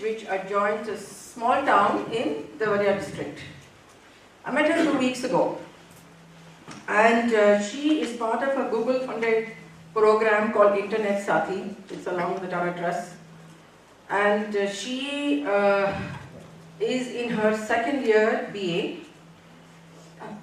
which adjoins a small town in the Varia district. I met her 2 weeks ago, and she is part of a Google-funded program called Internet Sathi. It's along with the Tata Trust. And she is in her second year BA.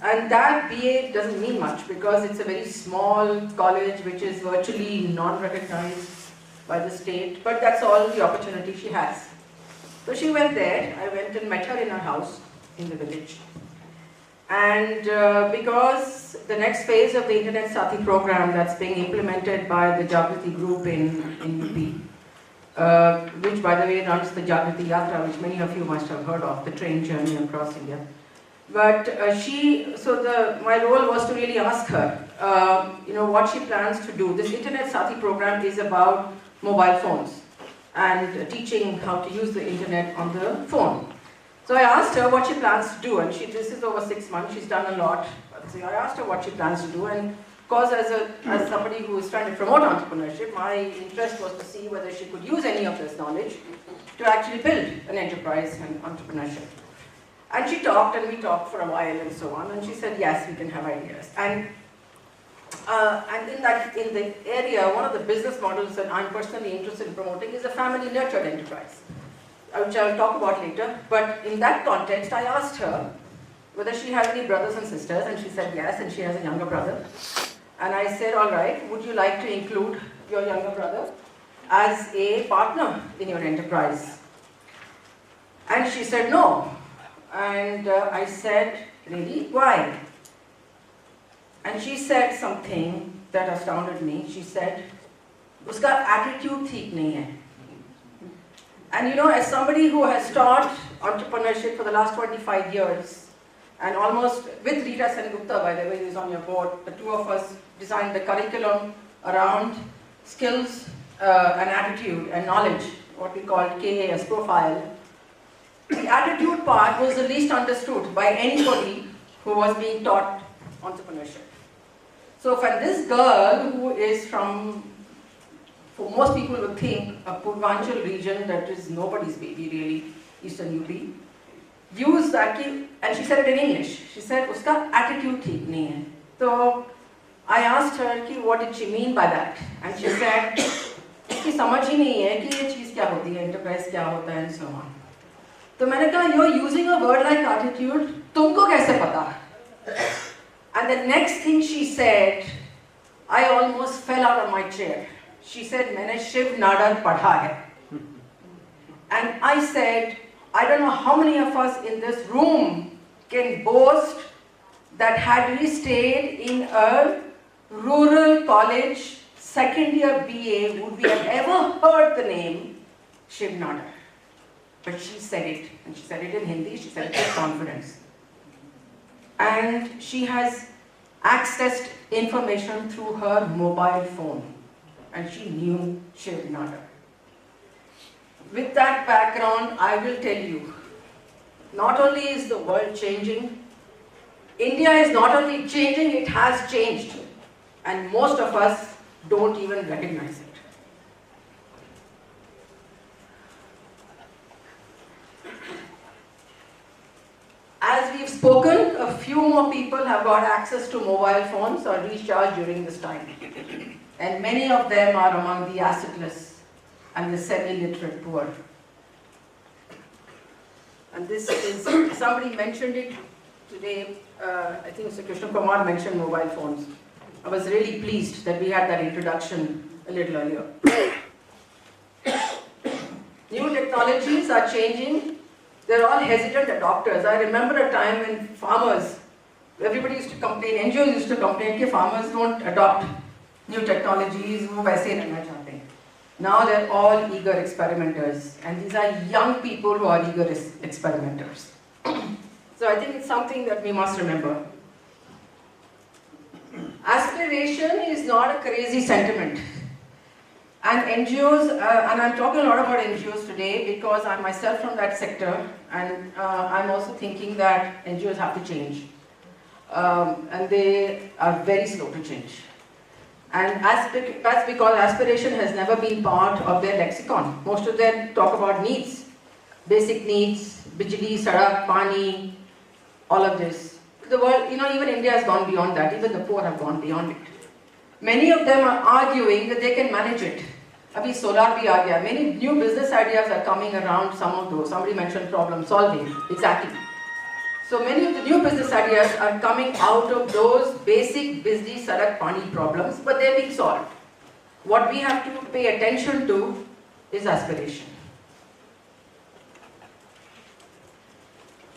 And that BA doesn't mean much because it's a very small college which is virtually non-recognized by the state, but that's all the opportunity she has. So she went there. I went and met her in her house in the village. And because the next phase of the Internet Sathi program that's being implemented by the Jagriti group in UP, which by the way runs the Jagriti Yatra, which many of you must have heard of, the train journey across India. But my role was to really ask her, what she plans to do. This Internet Sathi program is about mobile phones and teaching how to use the internet on the phone. So I asked her what she plans to do, and this is over 6 months, she's done a lot. So I asked her what she plans to do, and of course as somebody who is trying to promote entrepreneurship, my interest was to see whether she could use any of this knowledge to actually build an enterprise and entrepreneurship. And she talked, and we talked for a while and so on, and she said, yes, we can have ideas. And in the area, one of the business models that I'm personally interested in promoting is a family-nurtured enterprise, which I'll talk about later. But in that context, I asked her whether she had any brothers and sisters, and she said yes, and she has a younger brother. And I said, all right, would you like to include your younger brother as a partner in your enterprise? And she said no. And I said, really? Why? And she said something that astounded me. She said, uska attitude theek nahi hai. And as somebody who has taught entrepreneurship for the last 25 years, and almost with Rita Sengupta, by the way, who is on your board, the two of us designed the curriculum around skills and attitude and knowledge, what we called KAS profile. The attitude part was the least understood by anybody who was being taught entrepreneurship. So for this girl who is from, for most people would think, a Purvanchal region that is nobody's baby really, Eastern UP, use that, and she said it in English. She said, uska attitude theek nahi hai. So I asked her, what did she mean by that? And she said, uski samajh hi nahi hai ki ye cheez kya hoti hai, enterprise kya hota hai, and so on. तो मैंने कहा, you're using a word like attitude, तुमको कैसे पता? And the next thing she said, I almost fell out of my chair. She said, मैंने शिव नाडर पढ़ा है. And I said, I don't know how many of us in this room can boast that had we stayed in a rural college, second year BA, would we have ever heard the name Shiv Nadar? But she said it, and she said it in Hindi, she said it with confidence. And she has accessed information through her mobile phone, and she knew Shiv Nadar. With that background, I will tell you, not only is the world changing, India is not only changing, it has changed. And most of us don't even recognize it. As we've spoken, a few more people have got access to mobile phones or recharge during this time. And many of them are among the assetless and the semi-literate poor. And this is, somebody mentioned it today, I think Mr. Krishna Kumar mentioned mobile phones. I was really pleased that we had that introduction a little earlier. New technologies are changing. They're all hesitant adopters. I remember a time when farmers, everybody used to complain, NGOs used to complain that farmers don't adopt new technologies, wo waise hi rehna chahte hain. Now they're all eager experimenters, and these are young people who are eager experimenters. So I think it's something that we must remember. Aspiration is not a crazy sentiment. And NGOs, and I'm talking a lot about NGOs today because I'm myself from that sector, and I'm also thinking that NGOs have to change. And they are very slow to change. And that's because aspiration has never been part of their lexicon. Most of them talk about needs. basic needs, bijli, sadak, pani, all of this. The world, even India has gone beyond that. Even the poor have gone beyond it. Many of them are arguing that they can manage it. Abhi solar bhi aa gaya. Many new business ideas are coming around some of those. Somebody mentioned problem solving. Exactly. So many of the new business ideas are coming out of those basic bijli, sadak, pani problems, but they're being solved. What we have to pay attention to is aspiration.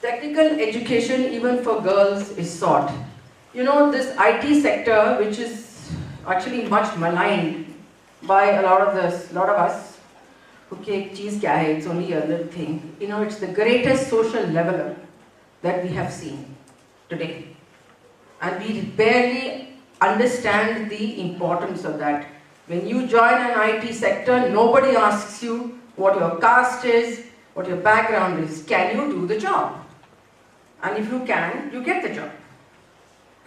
Technical education, even for girls, is sought. This IT sector, which is actually much maligned by a lot of us, okay, cheese kya hai, it's only a little thing. It's the greatest social leveler that we have seen today. And we barely understand the importance of that. When you join an IT sector, nobody asks you what your caste is, what your background is. Can you do the job? And if you can, you get the job.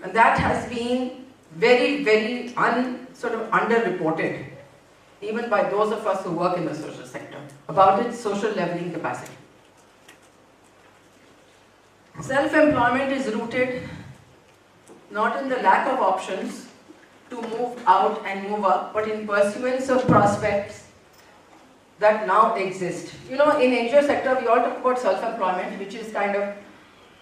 And that has been very, very underreported, even by those of us who work in the social sector, about its social leveling capacity. Self-employment is rooted not in the lack of options to move out and move up, but in pursuance of prospects that now exist. In NGO sector, we all talk about self-employment, which is kind of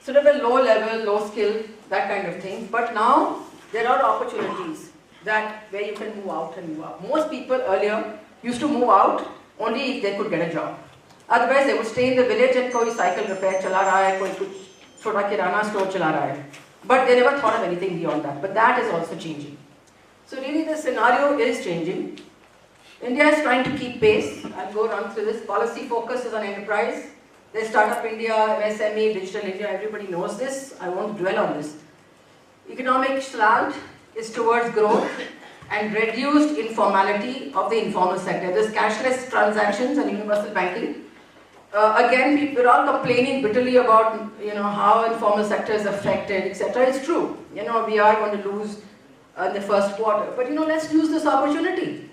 sort of a low level, low skill, that kind of thing. But now there are opportunities where you can move out and move up. Most people earlier used to move out only if they could get a job. Otherwise, they would stay in the village and koi cycle repair chala raha hai, koi kuch chota kirana store chala raha hai. But they never thought of anything beyond that. But that is also changing. So really the scenario is changing. India is trying to keep pace. I'll go run through this. Policy focus is on enterprise. There's Startup India, MSME, Digital India, everybody knows this. I won't dwell on this. Economic slant is towards growth and reduced informality of the informal sector. There's cashless transactions and universal banking. Again, we're all complaining bitterly about how informal sector is affected, etc. It's true. We are going to lose the first quarter. But let's use this opportunity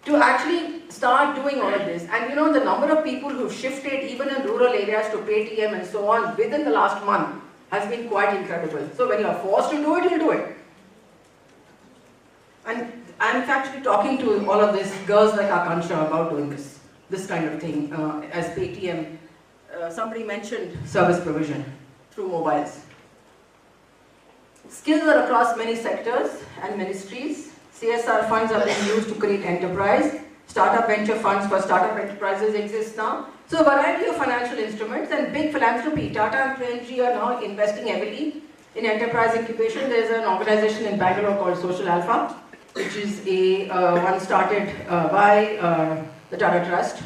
to actually start doing all of this. And the number of people who've shifted even in rural areas to Paytm and so on within the last month has been quite incredible. So when you're forced to do it, you'll do it. And I'm actually talking to all of these girls like Akansha about doing this kind of thing as Paytm. Somebody mentioned service provision through mobiles. Skills are across many sectors and ministries. CSR funds are being used to create enterprise. Startup venture funds for startup enterprises exist now. So a variety of financial instruments and big philanthropy. Tata and P&G are now investing heavily in enterprise incubation. There's an organization in Bangalore called Social Alpha, which is one started by the Tata Trust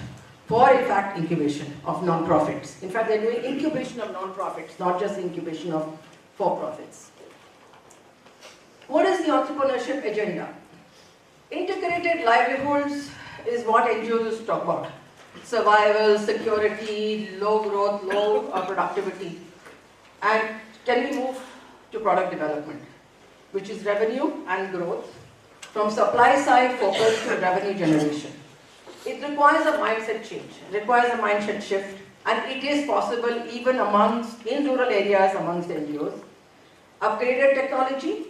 for, in fact, incubation of non-profits. In fact, they're doing incubation of non-profits, not just incubation of for-profits. What is the entrepreneurship agenda? Integrated livelihoods is what NGOs talk about. Survival, security, low growth, low productivity. And can we move to product development, which is revenue and growth, from supply side focus to revenue generation. It requires a mindset change, it requires a mindset shift, and it is possible even in rural areas amongst NGOs. Upgraded technology,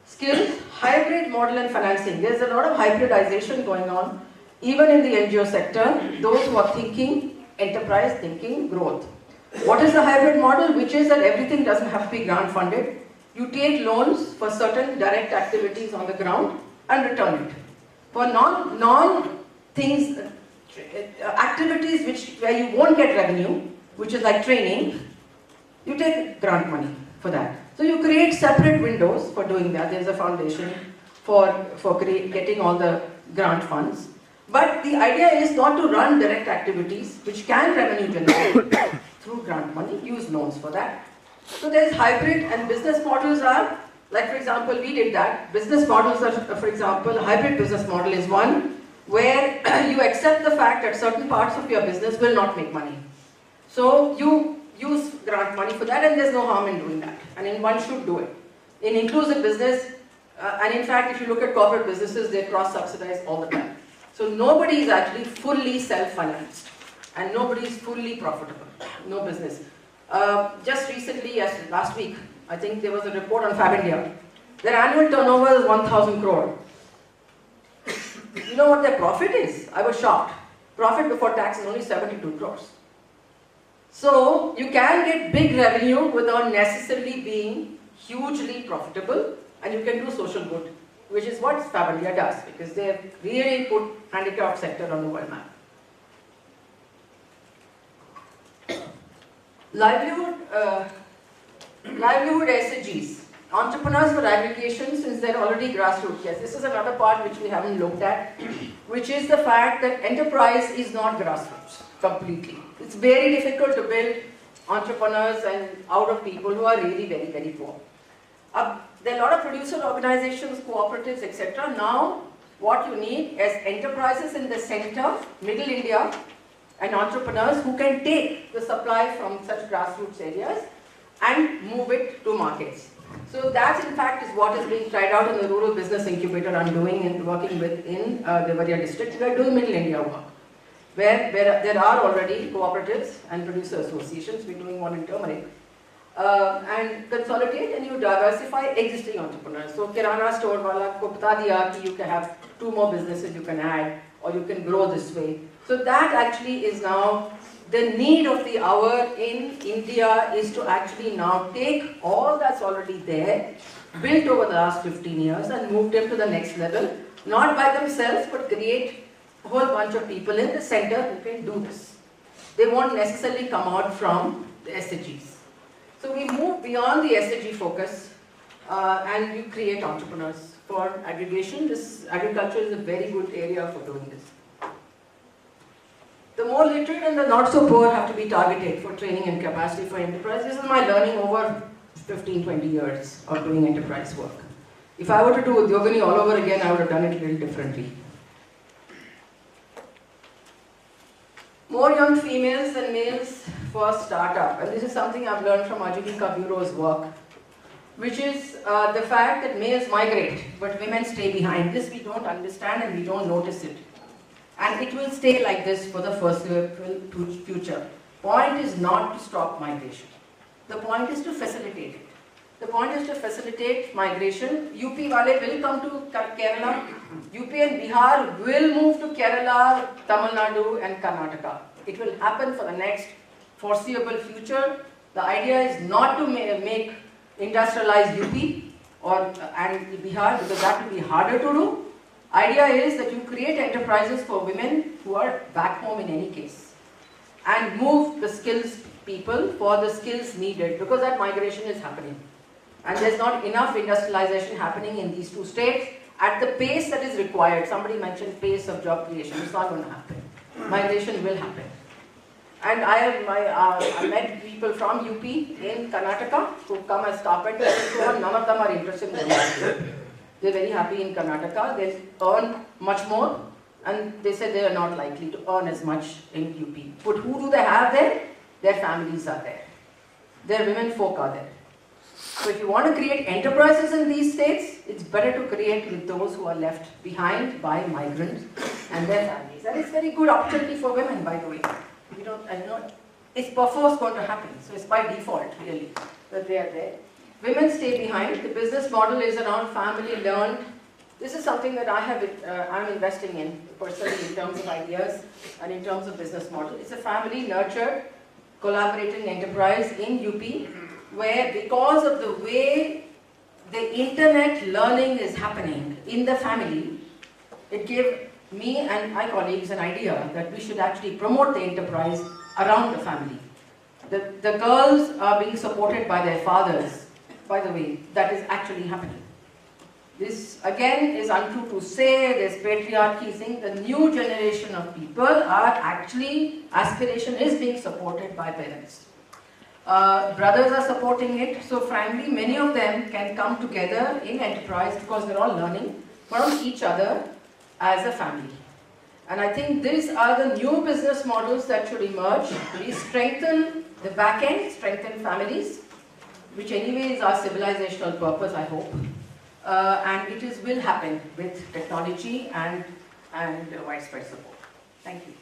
skills, hybrid model and financing. There's a lot of hybridization going on, even in the NGO sector, those who are thinking enterprise, thinking growth. What is the hybrid model? Which is that everything doesn't have to be grant funded. You take loans for certain direct activities on the ground and return it. For activities where you won't get revenue, which is like training, you take grant money for that. So you create separate windows for doing that. There's a foundation for getting all the grant funds. But the idea is not to run direct activities which can revenue generate through grant money, use loans for that. So there's hybrid, and business models are, like for example, we did that. Business models are, for example, hybrid business model is one where you accept the fact that certain parts of your business will not make money. So you use grant money for that, and there's no harm in doing that. And one should do it. In inclusive business, and in fact, if you look at corporate businesses, they cross-subsidize all the time. So nobody is actually fully self-financed. and nobody is fully profitable, no business. Just recently, last week, I think there was a report on Fab India. Their annual turnover is 1,000 crore. You know what their profit is? I was shocked. Profit before tax is only 72 crores. So you can get big revenue without necessarily being hugely profitable, and you can do social good, which is what Fab India does, because they have really put handicapped sector on the world map. Livelihood SAGs. Entrepreneurs for aggregation, since they're already grassroots. Yes, this is another part which we haven't looked at, which is the fact that enterprise is not grassroots completely. It's very difficult to build entrepreneurs and out of people who are really very, very poor. There are a lot of producer organizations, cooperatives, etc. Now, what you need is enterprises in the center, middle India, and entrepreneurs who can take the supply from such grassroots areas and move it to markets. So that, in fact, is what is being tried out in the rural business incubator I'm doing and working with in Devariya district. We are doing middle India work, where there are already cooperatives and producer associations. We're doing one in turmeric. And consolidate and you diversify existing entrepreneurs. So Kirana store wala ko bata diya ki you can have 2 more businesses you can add, or you can grow this way. So that actually is now the need of the hour in India, is to actually now take all that's already there, built over the last 15 years and move them to the next level, not by themselves, but create a whole bunch of people in the center who can do this. They won't necessarily come out from the SAGs. So we move beyond the SAG focus and you create entrepreneurs for aggregation. This agriculture is a very good area for doing this. The more literate and the not so poor have to be targeted for training and capacity for enterprise. This is my learning over 15-20 years of doing enterprise work. If I were to do Udyogini all over again, I would have done it a little differently. More young females than males for startup, and this is something I've learned from Ajivika Bureau's work, which is the fact that males migrate, but women stay behind. This we don't understand and we don't notice it. And it will stay like this for the foreseeable future. Point is not to stop migration. The point is to facilitate it. The point is to facilitate migration. UP wale will come to Kerala. UP and Bihar will move to Kerala, Tamil Nadu and Karnataka. It will happen for the next foreseeable future. The idea is not to make industrialized UP and Bihar, because that will be harder to do. Idea is that you create enterprises for women who are back home in any case, and move the skills people for the skills needed, because that migration is happening. And there's not enough industrialization happening in these 2 states at the pace that is required. Somebody mentioned pace of job creation. It's not going to happen. Migration will happen. And I met people from UP in Karnataka who come as carpenters and so on. None of them are interested in the They're very happy in Karnataka. They earn much more, and they said they are not likely to earn as much in UP. But who do they have there? Their families are there. Their women folk are there. So if you want to create enterprises in these states, it's better to create with those who are left behind by migrants and their families. And it's very good opportunity for women, by the way. It's perforce going to happen. So it's by default, really, that they are there. Women stay behind. The business model is around family learned. This is something that I'm investing in personally in terms of ideas and in terms of business model. It's a family nurtured, collaborating enterprise in UP, where because of the way the internet learning is happening in the family, it gave me and my colleagues an idea that we should actually promote the enterprise around the family. The girls are being supported by their fathers. By the way, that is actually happening. This again is untrue to say, there's patriarchy thing. The new generation of people are actually, aspiration is being supported by parents. Brothers are supporting it, so frankly many of them can come together in enterprise because they're all learning from each other as a family. And I think these are the new business models that should emerge. We strengthen the back end, strengthen families, which anyway is our civilizational purpose, I hope. And it will happen with technology and widespread support. Thank you.